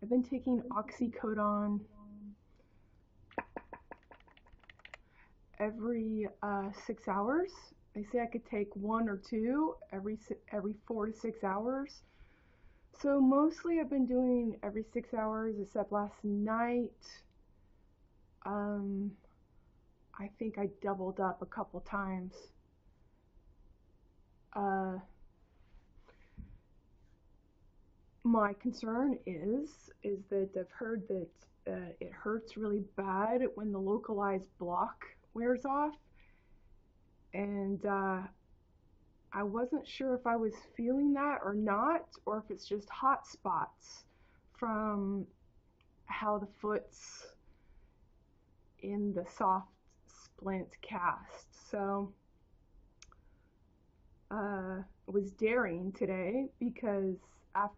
I've been taking oxycodone every 6 hours. They say I could take one or two every 4 to 6 hours. So mostly I've been doing every 6 hours, except last night. Um, I think I doubled up a couple times. Uh, my concern is that I've heard that it hurts really bad when the localized block wears off, and I wasn't sure if I was feeling that or not, or if it's just hot spots from how the foot's in the soft splint cast. So was daring today because at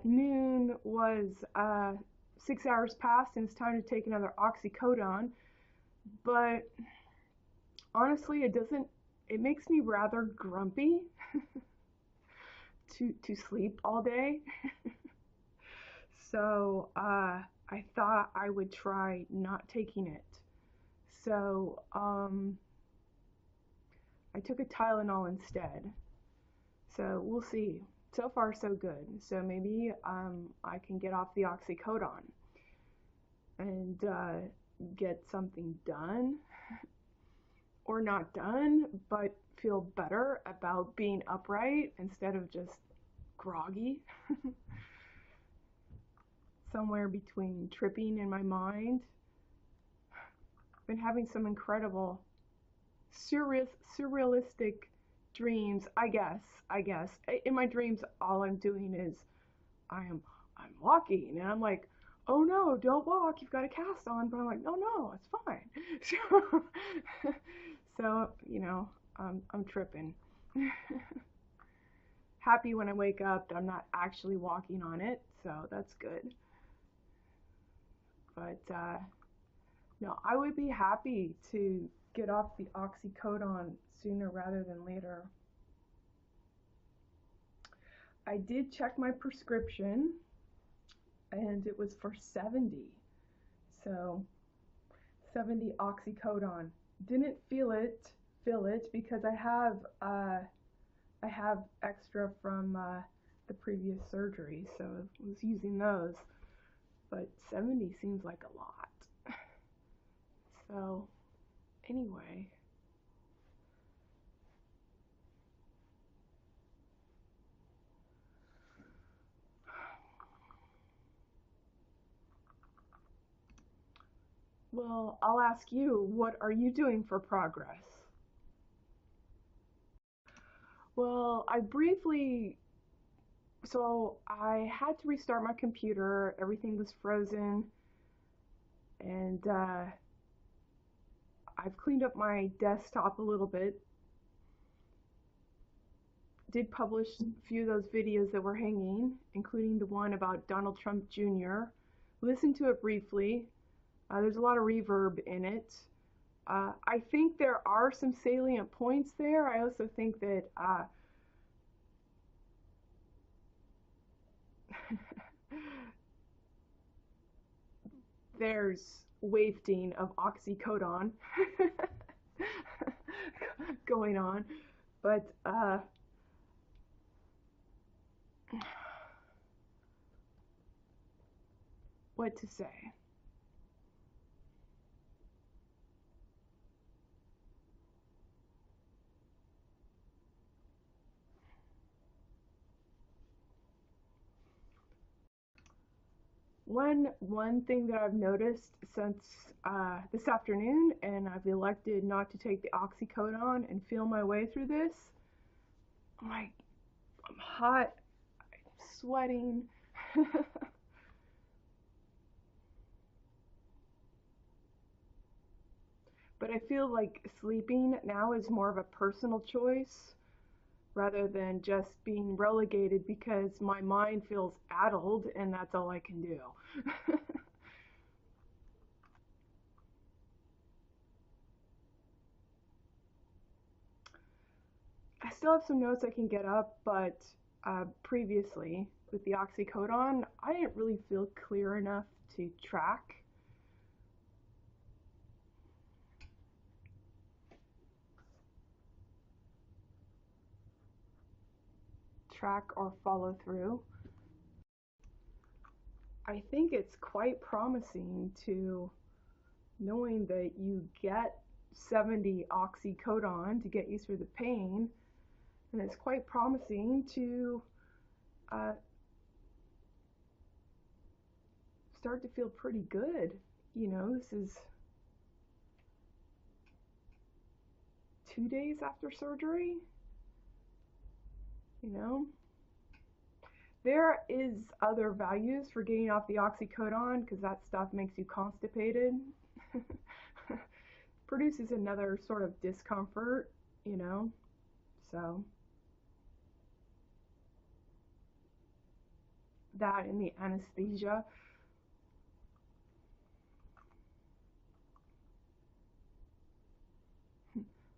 noon was 6 hours past and it's time to take another oxycodone. But honestly, it makes me rather grumpy to sleep all day. So I thought I would try not taking it. So I took a Tylenol instead. So we'll see. So far, so good. So maybe I can get off the oxycodone and get something done, or not done, but feel better about being upright instead of just groggy. Somewhere between tripping in my mind. I've been having some incredible surrealistic dreams, I guess. In my dreams, all I'm doing is I'm walking, and I'm like, oh no, don't walk, you've got a cast on. But I'm like, no, it's fine. So I'm tripping. Happy when I wake up that I'm not actually walking on it, so that's good. But no, I would be happy to get off the oxycodone sooner rather than later. I did check my prescription and it was for 70. So 70 oxycodone. Didn't feel it because I have extra from the previous surgery, so I was using those. But 70 seems like a lot. So anyway, well, I'll ask you, what are you doing for progress? Well, I had to restart my computer. Everything was frozen, and I've cleaned up my desktop a little bit. Did publish a few of those videos that were hanging, including the one about Donald Trump Jr. Listened to it briefly. There's a lot of reverb in it. I think there are some salient points there. I also think that there's wafting of oxycodone going on. But what to say? One thing that I've noticed since this afternoon, and I've elected not to take the oxycodone and feel my way through this. I'm hot, I'm sweating. But I feel like sleeping now is more of a personal choice rather than just being relegated because my mind feels addled and that's all I can do. I still have some notes I can get up, but previously with the oxycodone, I didn't really feel clear enough to track or follow through. I think it's quite promising to knowing that you get 70 oxycodone to get you through the pain, and it's quite promising to uh, start to feel pretty good. You know, this is 2 days after surgery. You know, there is other values for getting off the oxycodone because that stuff makes you constipated. Produces another sort of discomfort, you know. So that and the anesthesia.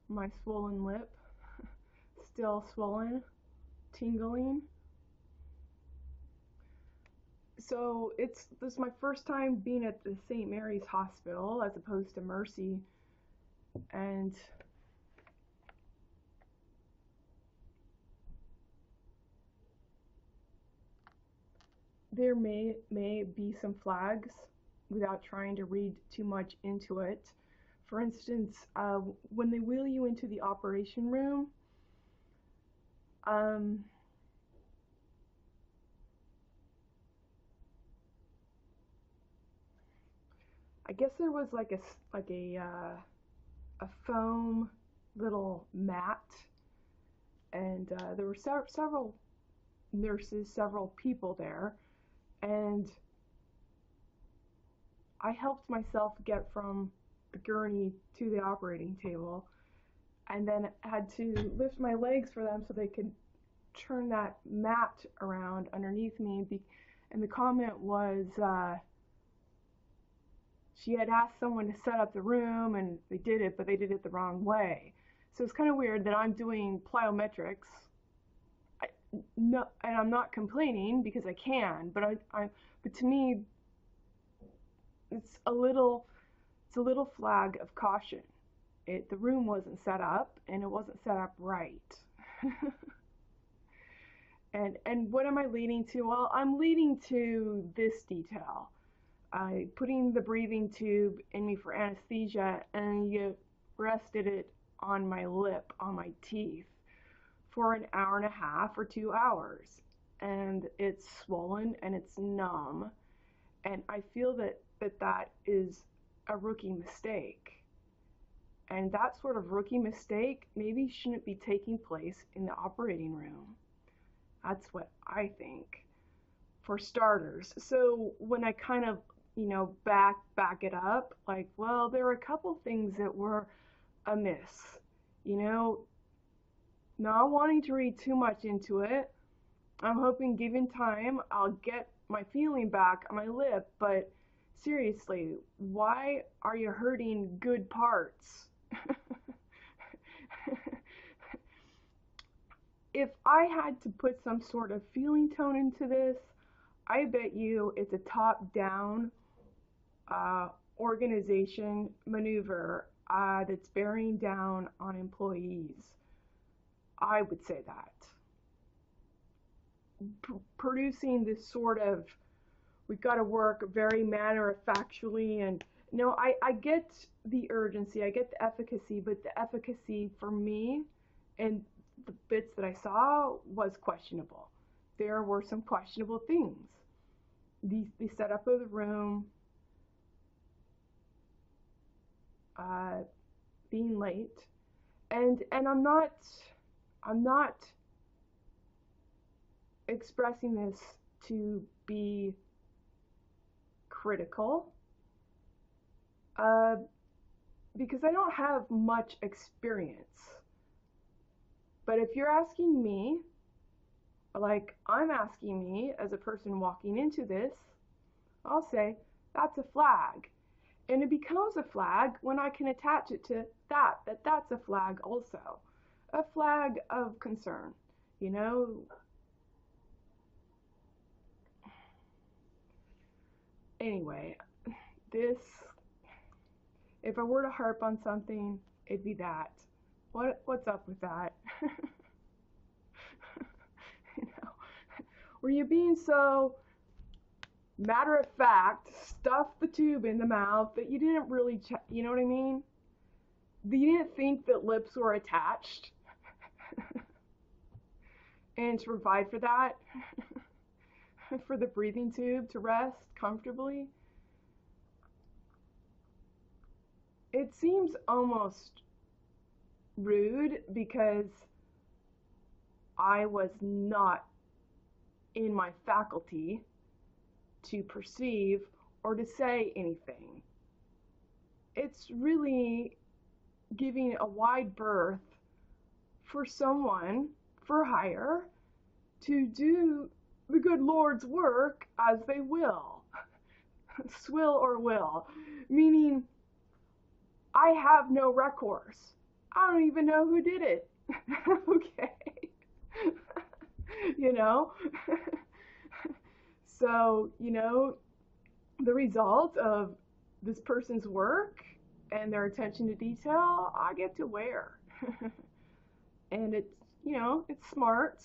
My swollen lip, still swollen, tingling. So this is my first time being at the St. Mary's Hospital as opposed to Mercy, and there may be some flags without trying to read too much into it. For instance, when they wheel you into the operation room, I guess there was like a foam little mat, and there were several nurses, several people there, and I helped myself get from the gurney to the operating table, and then had to lift my legs for them so they could turn that mat around underneath me. And the comment was, she had asked someone to set up the room, and they did it, but they did it the wrong way. So it's kind of weird that I'm doing plyometrics. No, and I'm not complaining because I can, but but to me, it's a little flag of caution. The room wasn't set up, and it wasn't set up right. And what am I leading to? Well, I'm leading to this detail. Putting the breathing tube in me for anesthesia, and you rested it on my lip, on my teeth, for an hour and a half or 2 hours. And it's swollen and it's numb. And I feel that is a rookie mistake. And that sort of rookie mistake maybe shouldn't be taking place in the operating room. That's what I think, for starters. So when I kind of, back it up, like, well, there were a couple things that were amiss, not wanting to read too much into it. I'm hoping, given time, I'll get my feeling back on my lip, but seriously, why are you hurting good parts? If I had to put some sort of feeling tone into this, I bet you it's a top-down organization maneuver that's bearing down on employees. I would say that. Producing this sort of, we've got to work very matter-of-factually, and I get the urgency, I get the efficacy, but the efficacy for me and the bits that I saw was questionable. There were some questionable things. The setup of the room, being late, and I'm not expressing this to be critical, because I don't have much experience. But if you're asking me, like I'm asking me as a person walking into this, I'll say that's a flag. And it becomes a flag when I can attach it to that's a flag also. A flag of concern, Anyway, this, if I were to harp on something, it'd be that. What's up with that? You know, were you being so matter of fact, stuff the tube in the mouth that you didn't really check, you know what I mean? You didn't think that lips were attached and to provide for that, for the breathing tube to rest comfortably. It seems almost rude because I was not in my faculty to perceive or to say anything. It's really giving a wide berth for someone for hire to do the good Lord's work as they will. Swill or will. Meaning, I have no recourse. I don't even know who did it. Okay. You know? So, the result of this person's work and their attention to detail, I get to wear. And it's smart.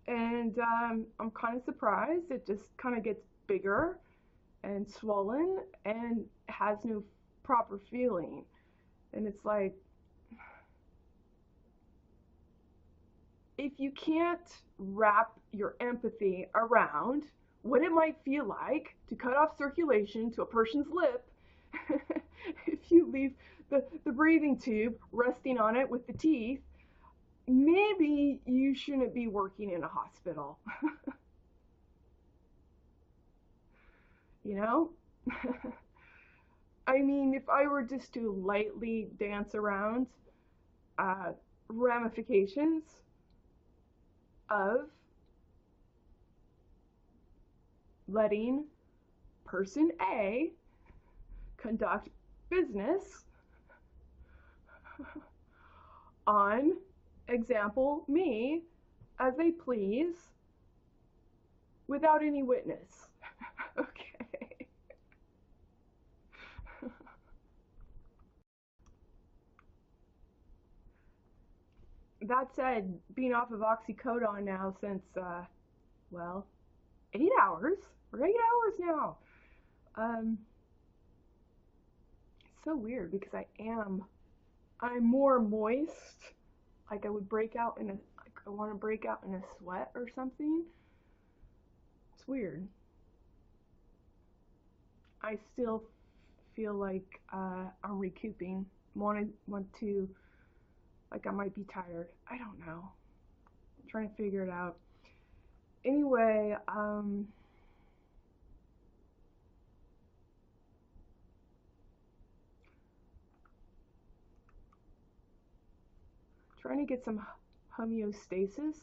And I'm kind of surprised it just kind of gets bigger and swollen and has no proper feeling. And it's like, if you can't wrap your empathy around what it might feel like to cut off circulation to a person's lip, if you leave the breathing tube resting on it with the teeth, maybe you shouldn't be working in a hospital. You know? I mean, if I were just to lightly dance around ramifications of letting person A conduct business on, example, me, as they please, without any witness. Okay. That said, being off of oxycodone now since, 8 hours. We're 8 hours now. It's so weird because I'm more moist. Like I would break out in I want to break out in a sweat or something. It's weird. I still feel like I'm recouping. Want to, like I might be tired. I don't know. I'm trying to figure it out. Anyway, trying to get some homeostasis.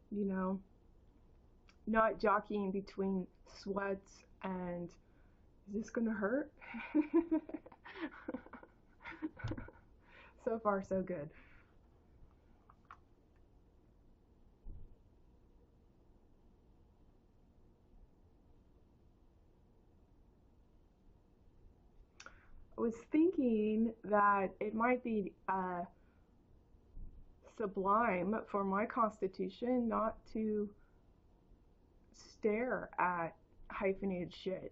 You know, not jockeying between sweats and is this gonna hurt? So far, so good. I was thinking that it might be sublime for my constitution not to stare at hyphenated shit.